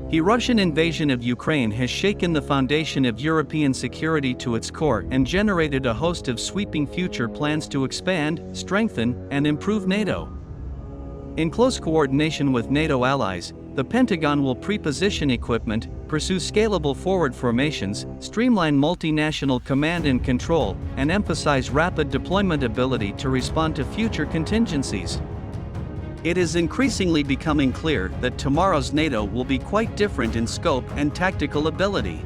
The Russian invasion of Ukraine has shaken the foundation of European security to its core and generated a host of sweeping future plans to expand, strengthen, and improve NATO. In close coordination with NATO allies, the Pentagon will pre-position equipment, pursue scalable forward formations, streamline multinational command and control, and emphasize rapid deployment ability to respond to future contingencies. It is increasingly becoming clear that tomorrow's NATO will be quite different in scope and tactical ability.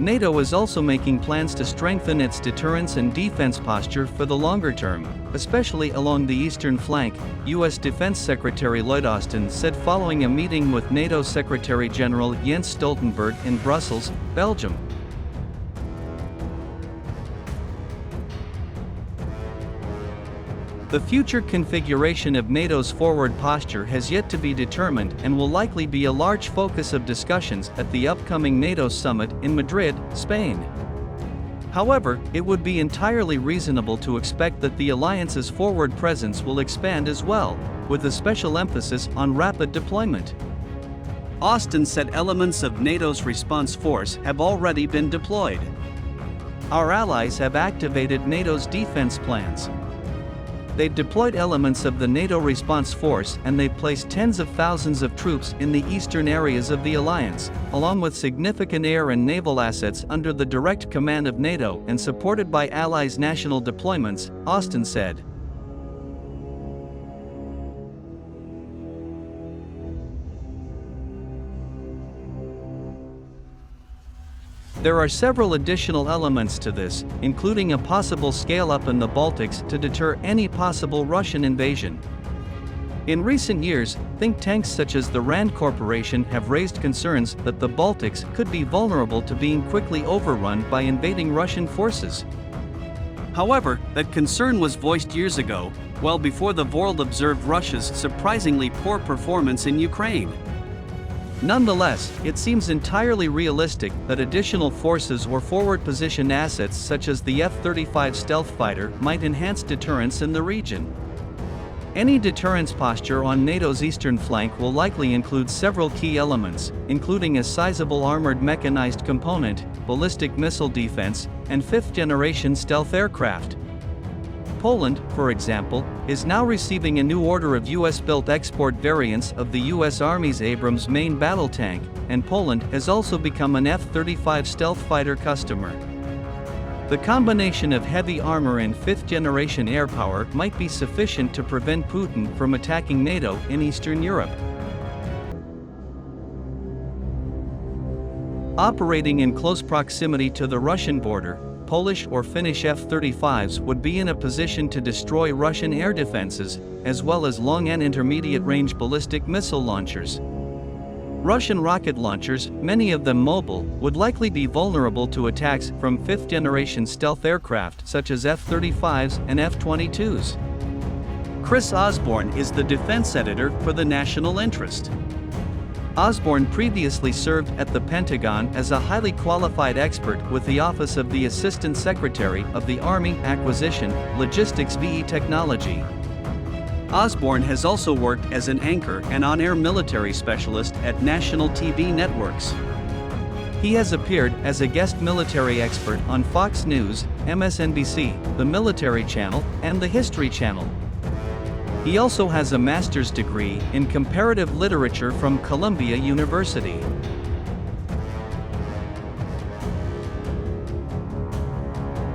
NATO is also making plans to strengthen its deterrence and defense posture for the longer term, especially along the eastern flank, U.S. Defense Secretary Lloyd Austin said following a meeting with NATO Secretary General Jens Stoltenberg in Brussels, Belgium. The future configuration of NATO's forward posture has yet to be determined and will likely be a large focus of discussions at the upcoming NATO summit in Madrid, Spain. However, it would be entirely reasonable to expect that the alliance's forward presence will expand as well, with a special emphasis on rapid deployment. Austin said elements of NATO's response force have already been deployed. Our allies have activated NATO's defense plans. They've deployed elements of the NATO response force and they've placed tens of thousands of troops in the eastern areas of the alliance, along with significant air and naval assets under the direct command of NATO and supported by allies' national deployments, Austin said. There are several additional elements to this, including a possible scale-up in the Baltics to deter any possible Russian invasion. In recent years, think tanks such as the RAND Corporation have raised concerns that the Baltics could be vulnerable to being quickly overrun by invading Russian forces. However, that concern was voiced years ago, well before the world observed Russia's surprisingly poor performance in Ukraine. Nonetheless, it seems entirely realistic that additional forces or forward position assets such as the F-35 stealth fighter might enhance deterrence in the region. Any deterrence posture on NATO's eastern flank will likely include several key elements, including a sizable armored mechanized component, ballistic missile defense, and fifth-generation stealth aircraft. Poland, for example, is now receiving a new order of US-built export variants of the US Army's Abrams main battle tank, and Poland has also become an F-35 stealth fighter customer. The combination of heavy armor and fifth-generation air power might be sufficient to prevent Putin from attacking NATO in Eastern Europe. Operating in close proximity to the Russian border, Polish or Finnish F-35s would be in a position to destroy Russian air defenses, as well as long and intermediate-range ballistic missile launchers. Russian rocket launchers, many of them mobile, would likely be vulnerable to attacks from fifth-generation stealth aircraft such as F-35s and F-22s. Chris Osborne is the defense editor for the National Interest. Osborne previously served at the Pentagon as a highly qualified expert with the Office of the Assistant Secretary of the Army Acquisition, Logistics VE Technology. Osborne has also worked as an anchor and on-air military specialist at national TV networks. He has appeared as a guest military expert on Fox News, MSNBC, the Military Channel, and the History Channel. He also has a master's degree in comparative literature from Columbia University.